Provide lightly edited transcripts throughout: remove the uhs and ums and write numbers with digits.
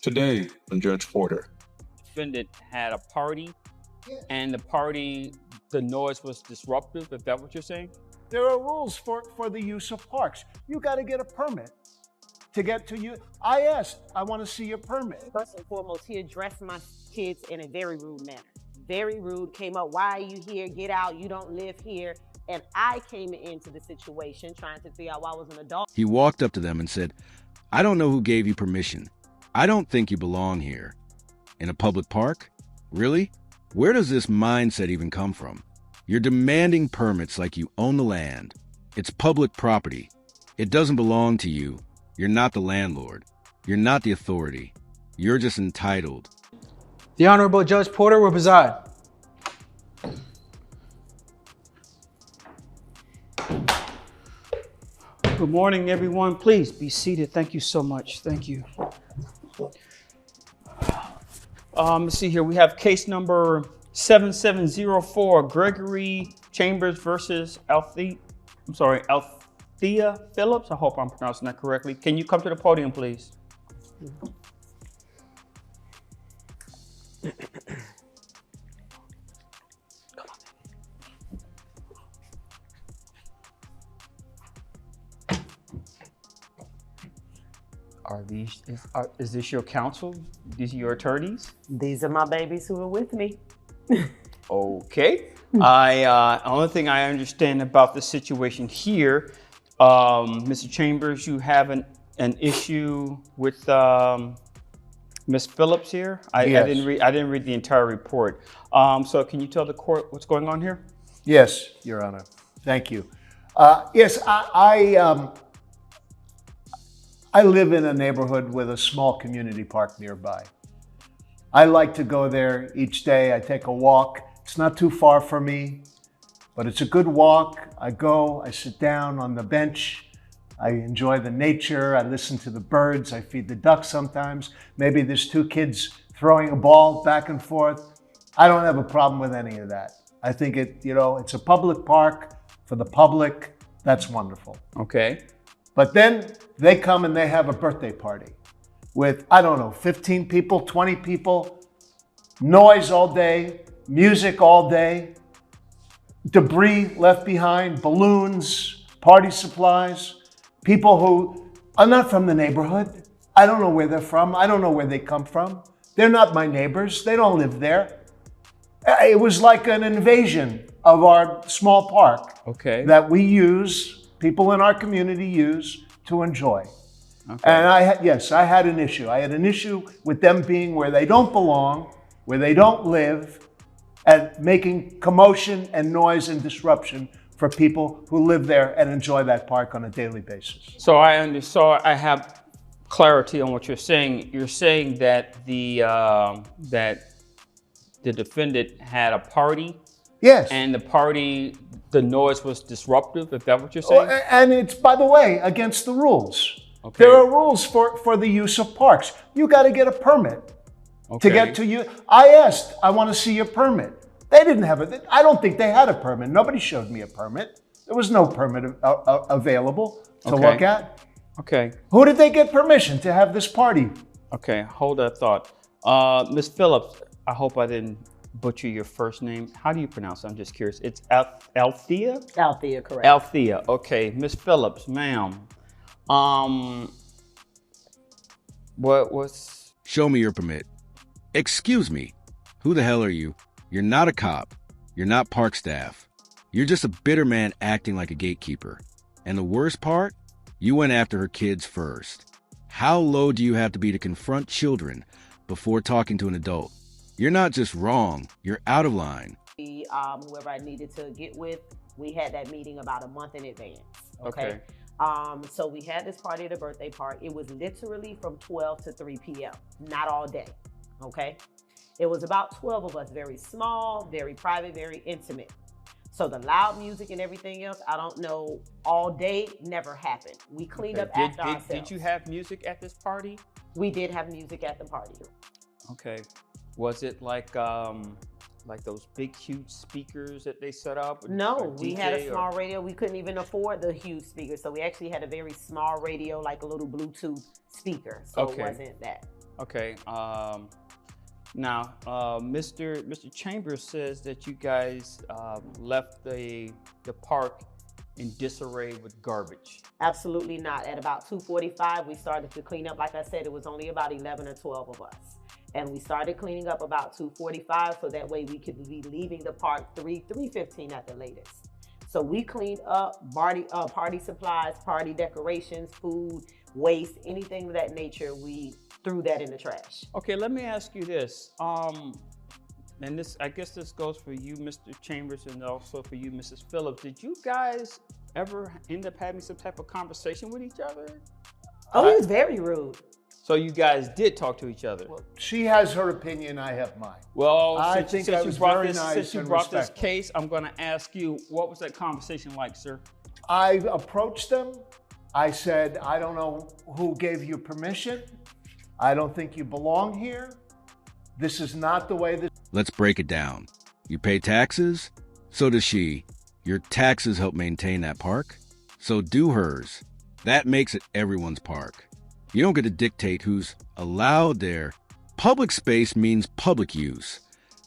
Today on Judge Porter. Defendant had a party, and the party, the noise was disruptive. Is that what you're saying? There are rules for the use of parks. You got to get a permit to get to you. I asked, I want to see your permit. First and foremost, he addressed my kids in a very rude manner. Very rude, came up, why are you here? Get out, you don't live here. And I came into the situation trying to figure out why I was an adult. He walked up to them and said, "I don't know who gave you permission. I don't think you belong here." In a public park? Really? Where does this mindset even come from? You're demanding permits like you own the land. It's public property. It doesn't belong to you. You're not the landlord. You're not the authority. You're just entitled. The Honorable Judge Porter will preside. Good morning, everyone. Please be seated. Thank you so much. Thank you. Let's see here. We have case number 7704, Gregory Chambers versus Althea Phillips. I hope I'm pronouncing that correctly. Can you come to the podium, please? Is this your counsel? These are your attorneys? These are my babies who are with me. Okay. Only thing I understand about the situation here, Mr. Chambers, you have an issue with Ms. Phillips here. Yes. I didn't read the entire report. So can you tell the court what's going on here? Yes, Your Honor. Thank you. Yes, I live in a neighborhood with a small community park nearby. I like to go there each day. I take a walk. It's not too far for me, but it's a good walk. I go, I sit down on the bench. I enjoy the nature. I listen to the birds. I feed the ducks sometimes. Maybe there's two kids throwing a ball back and forth. I don't have a problem with any of that. I think it's a public park for the public. That's wonderful. Okay. But then they come and they have a birthday party with, 15 people, 20 people, noise all day, music all day, debris left behind, balloons, party supplies, people who are not from the neighborhood. I don't know where they're from. I don't know where they come from. They're not my neighbors. They don't live there. It was like an invasion of our small park that we use, people in our community use to enjoy. Okay. And I had an issue. I had an issue with them being where they don't belong, where they don't live, and making commotion and noise and disruption for people who live there and enjoy that park on a daily basis. So I have clarity on what you're saying. You're saying that the defendant had a party. Yes. And the noise was disruptive. Is that what you're saying? And it's, by the way, against the rules. Okay. There are rules for the use of parks. You got to get a permit to get to you. I asked, I want to see your permit. They didn't have it. I don't think they had a permit. Nobody showed me a permit. There was no permit available to look at. Okay. Who did they get permission to have this party? Okay, hold that thought. Ms. Phillips, I hope I didn't butcher your first name. How do you pronounce it? I'm just curious. It's Althea? Althea, correct. Althea. Okay, Ms. Phillips, ma'am. What was... Show me your permit. Excuse me. Who the hell are you? You're not a cop. You're not park staff. You're just a bitter man acting like a gatekeeper. And the worst part? You went after her kids first. How low do you have to be to confront children before talking to an adult? You're not just wrong, you're out of line. Whoever I needed to get with, we had that meeting about a month in advance. Okay. So we had this party, the birthday party. It was literally from 12 to 3 p.m., not all day. Okay. It was about 12 of us, very small, very private, very intimate. So the loud music and everything else, I don't know, all day never happened. We cleaned up after ourselves. Did you have music at this party? We did have music at the party. Okay. Was it like those big, huge speakers that they set up? No, we had a small radio. We couldn't even afford the huge speakers. So we actually had a very small radio, like a little Bluetooth speaker. So it wasn't that. Okay. Now, Mr. Chambers says that you guys left the park in disarray with garbage. Absolutely not. At about 2:45, we started to clean up. Like I said, it was only about 11 or 12 of us. And we started cleaning up about 2:45, so that way we could be leaving the park 3:15 at the latest. So we cleaned up party supplies, party decorations, food, waste, anything of that nature. We threw that in the trash. Okay, let me ask you this. And this, I guess this goes for you, Mr. Chambers, and also for you, Mrs. Phillips. Did you guys ever end up having some type of conversation with each other? Oh, he was very rude. So you guys did talk to each other. She has her opinion, I have mine. Well, I since, think since I you was brought very this, nice since you and brought this respectful. case, I'm going to ask you, what was that conversation like, sir? I approached them. I said, I don't know who gave you permission. I don't think you belong here. This is not the way this. Let's break it down. You pay taxes? So does she. Your taxes help maintain that park? So do hers. That makes it everyone's park. You don't get to dictate who's allowed there. Public space means public use,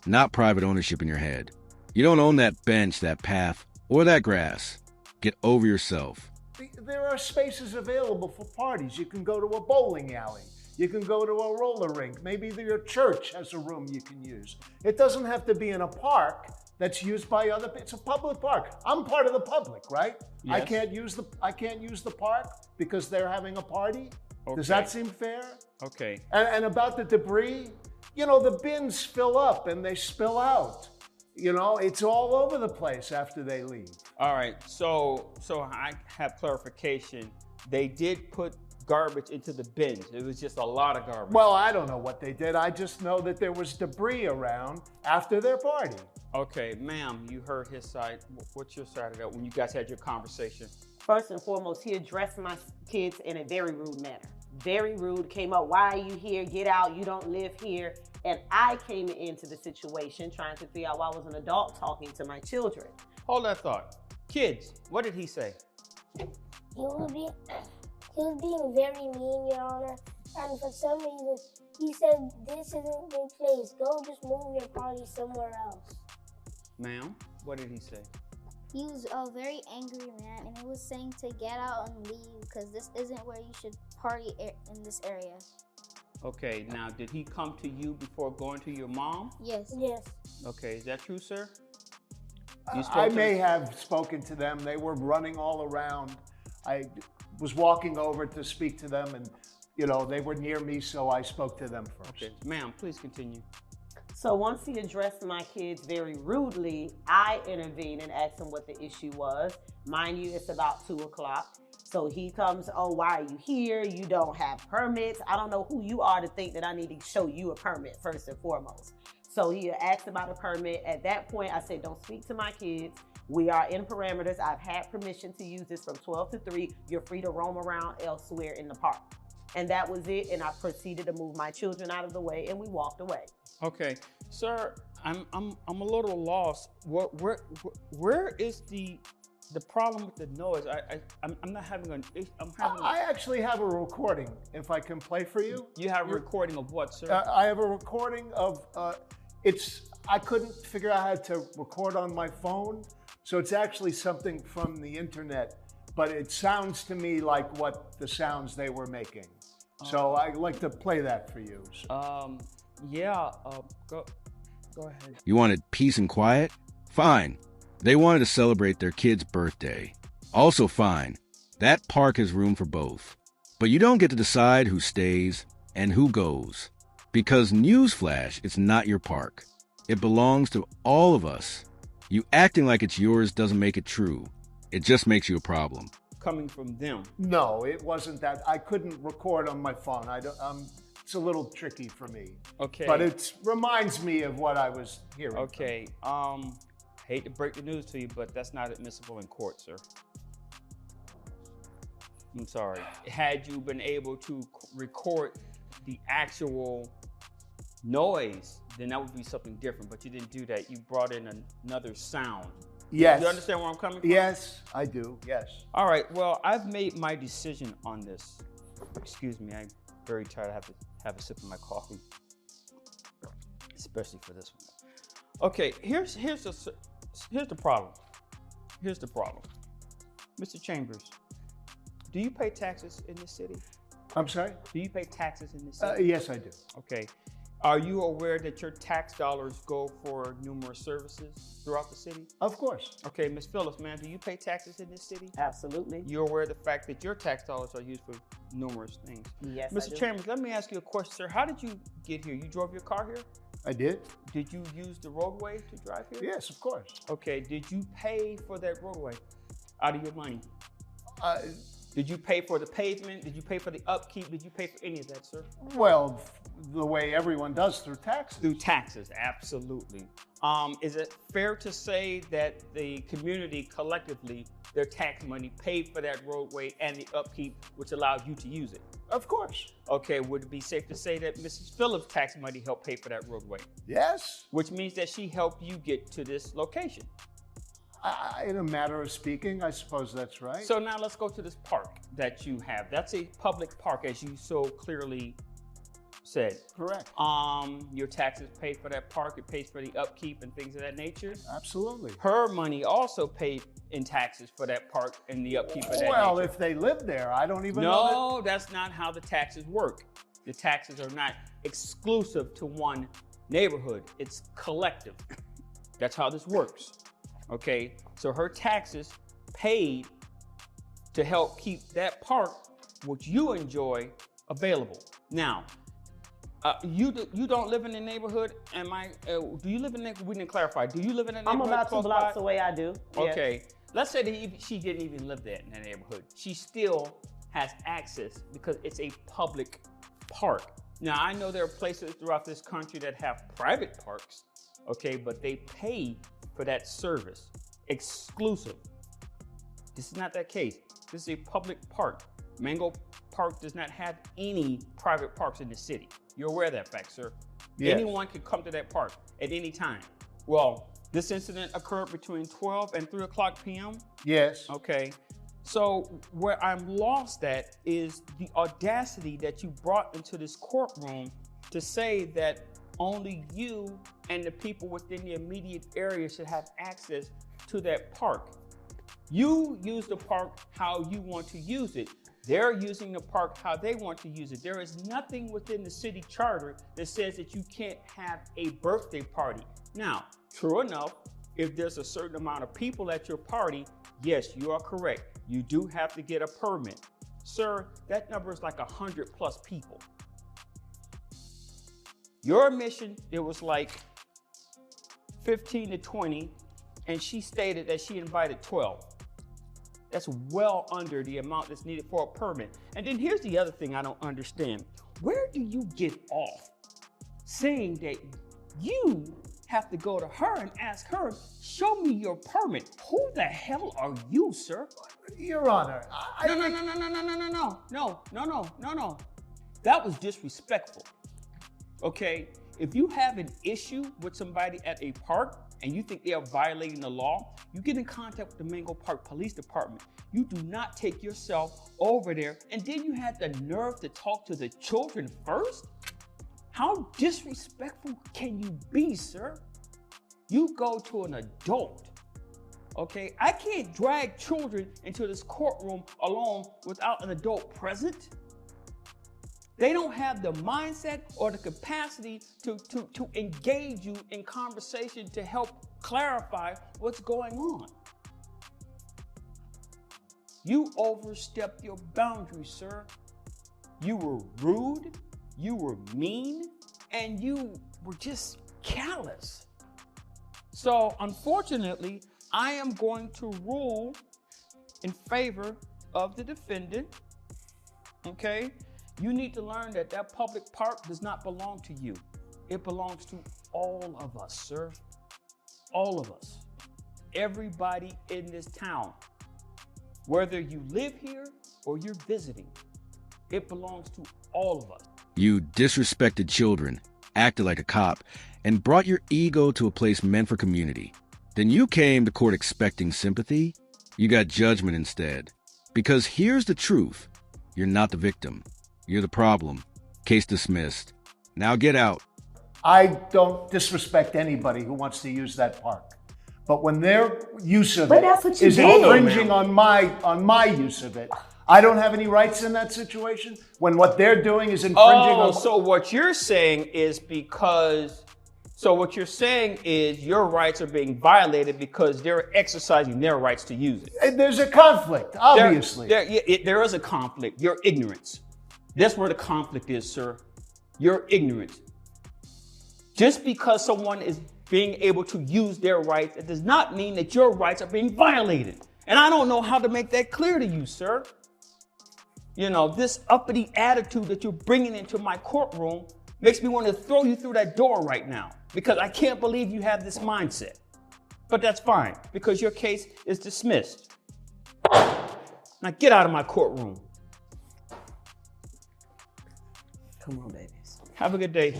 not private ownership in your head. You don't own that bench, that path, or that grass. Get over yourself. There are spaces available for parties. You can go to a bowling alley. You can go to a roller rink. Maybe your church has a room you can use. It doesn't have to be in a park that's used by other people. It's a public park. I'm part of the public, right? Yes. I can't use the park because they're having a party. Okay. Does that seem fair? Okay. And about the debris, you know, the bins fill up and they spill out. You know, it's all over the place after they leave. All right. So I have clarification. They did put garbage into the bins. It was just a lot of garbage. Well, I don't know what they did. I just know that there was debris around after their party. Okay, ma'am, you heard his side. What's your side of that when you guys had your conversation? First and foremost, he addressed my kids in a very rude manner. Very rude, came up, why are you here? Get out, you don't live here. And I came into the situation trying to figure out why I was an adult talking to my children. Hold that thought. Kids, what did he say? He was being very mean, Your Honor. And for some reason, he said, this isn't your place. Go just move your party somewhere else. Ma'am, what did he say? He was a very angry man, and he was saying to get out and leave because this isn't where you should party in this area. Okay, now did he come to you before going to your mom? Yes. Yes. Okay, is that true, sir? I may have spoken to them. They were running all around. I was walking over to speak to them, and you know, they were near me, so I spoke to them first. Okay, ma'am, please continue. So once he addressed my kids very rudely, I intervened and asked him what the issue was. Mind you, it's about 2 o'clock. So he comes, oh, why are you here? You don't have permits. I don't know who you are to think that I need to show you a permit first and foremost. So he asked about a permit. At that point, I said, don't speak to my kids. We are in parameters. I've had permission to use this from 12 to 3. You're free to roam around elsewhere in the park. And that was it. And I proceeded to move my children out of the way, and we walked away. Okay, sir, I'm a little lost. Where is the problem with the noise? I'm not having an. I'm having. I actually have a recording, if I can play for you. You have a recording of what, sir? I have a recording of, I couldn't figure out how to record on my phone, so it's actually something from the internet, but it sounds to me like what the sounds they were making. So I'd like to play that for you. Yeah, go ahead. You wanted peace and quiet? Fine. They wanted to celebrate their kid's birthday. Also fine. That park has room for both. But you don't get to decide who stays and who goes. Because newsflash, it's not your park. It belongs to all of us. You acting like it's yours doesn't make it true. It just makes you a problem. Coming from them. No, it wasn't that. I couldn't record on my phone. It's a little tricky for me. Okay. But it reminds me of what I was hearing. Okay. Hate to break the news to you, but that's not admissible in court, sir. I'm sorry. Had you been able to record the actual noise, then that would be something different. But you didn't do that. You brought in another sound. Yes. Do you understand where I'm coming from? Yes, I do. Yes. All right. Well, I've made my decision on this. Excuse me. I'm very tired. I have to have a sip of my coffee, especially for this one. Okay, here's the problem. Here's the problem. Mr. Chambers, do you pay taxes in this city? I'm sorry? Do you pay taxes in this city? Yes, I do. Okay. Are you aware that your tax dollars go for numerous services throughout the city? Of course. Okay, Ms. Phillips, ma'am, do you pay taxes in this city? Absolutely. You're aware of the fact that your tax dollars are used for numerous things. Yes, Mr. Chambers, let me ask you a question, sir. How did you get here? You drove your car here? I did? Did you use the roadway to drive here? Yes, of course. Okay, did you pay for that roadway out of your money? Uh, Did you pay for the pavement? Did you pay for the upkeep? Did you pay for any of that, sir? well, the way everyone does through taxes. Through taxes, absolutely. Is it fair to say that the community collectively, their tax money paid for that roadway and the upkeep, which allowed you to use it? Of course. Okay, would it be safe to say that Mrs. Phillips' tax money helped pay for that roadway? Yes. Which means that she helped you get to this location. In a matter of speaking, I suppose that's right. So now let's go to this park that you have. That's a public park, as you so clearly said. Correct. Your taxes paid for that park. It pays for the upkeep and things of that nature. Absolutely. Her money also paid in taxes for that park and the upkeep of that Well, nature. if they live there, I don't even know. No, that's not how the taxes work. The taxes are not exclusive to one neighborhood. It's collective. That's how this works. Okay, so her taxes paid to help keep that park, which you enjoy, available. Now, you don't live in the neighborhood. Do you live in the? We didn't clarify. Do you live in a neighborhood? I'm about 2 close blocks by? away. I do. Yes. Okay, let's say that she didn't even live there in that neighborhood. She still has access because it's a public park. Now, I know there are places throughout this country that have private parks, okay, but they pay for that service, exclusive. This is not that case. This is a public park. Mango Park does not have any private parks in the city. You're aware of that fact, sir? Yes. Anyone can come to that park at any time. Well, this incident occurred between 12 and 3 o'clock p.m. Yes. Okay. So where I'm lost at is the audacity that you brought into this courtroom to say that only you and the people within the immediate area should have access to that park. You use the park how you want to use it. They're using the park how they want to use it. There is nothing within the city charter that says that you can't have a birthday party. Now, true enough, if there's a certain amount of people at your party, yes, you are correct. You do have to get a permit. Sir, that number is like 100 plus people. Your admission, it was like 15 to 20, and she stated that she invited 12. That's well under the amount that's needed for a permit. And then here's the other thing I don't understand. Where do you get off saying that you have to go to her and ask her, show me your permit? Who the hell are you, sir? Your Honor, No. That was disrespectful. Okay, if you have an issue with somebody at a park and you think they are violating the law, you get in contact with the Mango Park Police Department. You do not take yourself over there, and then you had the nerve to talk to the children first? How disrespectful can you be, sir? You go to an adult, okay? I can't drag children into this courtroom alone without an adult present. They don't have the mindset or the capacity to engage you in conversation to help clarify what's going on. You overstepped your boundaries, sir. You were rude, you were mean, and you were just callous. So unfortunately, I am going to rule in favor of the defendant, okay? You need to learn that that public park does not belong to you. It belongs to all of us, sir. All of us. Everybody in this town. Whether you live here or you're visiting, it belongs to all of us. You disrespected children, acted like a cop, and brought your ego to a place meant for community. Then you came to court expecting sympathy. You got judgment instead. Because here's the truth. You're not the victim. You're the problem. Case dismissed. Now get out. I don't disrespect anybody who wants to use that park. But when their use of But it that's what you is did. infringing on my use of it, I don't have any rights in that situation. When what they're doing is infringing on... So what you're saying is your rights are being violated because they're exercising their rights to use it. There's a conflict, obviously. There is a conflict. Your ignorance. That's where the conflict is, sir. Your ignorance. Just because someone is being able to use their rights, it does not mean that your rights are being violated. And I don't know how to make that clear to you, sir. You know, this uppity attitude that you're bringing into my courtroom makes me want to throw you through that door right now because I can't believe you have this mindset. But that's fine because your case is dismissed. Now get out of my courtroom. Come on, babies. Have a good day.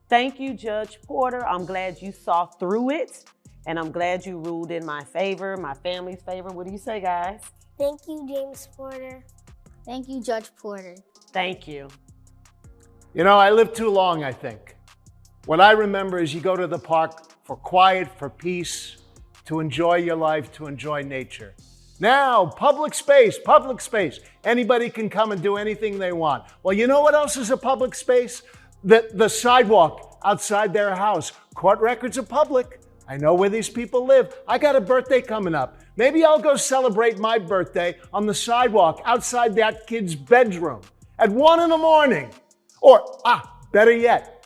Thank you, Judge Porter. I'm glad you saw through it, and I'm glad you ruled in my favor, my family's favor. What do you say, guys? Thank you, James Porter. Thank you, Judge Porter. Thank you. You know, I lived too long, I think. What I remember is you go to the park for quiet, for peace, to enjoy your life, to enjoy nature. Now, public space. Anybody can come and do anything they want. Well, you know what else is a public space? The sidewalk outside their house. Court records are public. I know where these people live. I got a birthday coming up. Maybe I'll go celebrate my birthday on the sidewalk outside that kid's bedroom at 1 a.m. Or, better yet,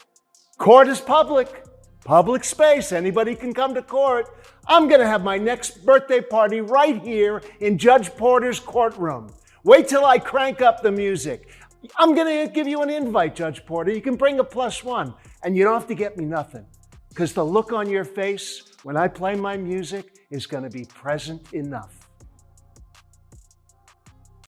court is public. Public space. Anybody can come to court. I'm going to have my next birthday party right here in Judge Porter's courtroom. Wait till I crank up the music. I'm going to give you an invite, Judge Porter. You can bring a +1, and you don't have to get me nothing, because the look on your face when I play my music is going to be present enough.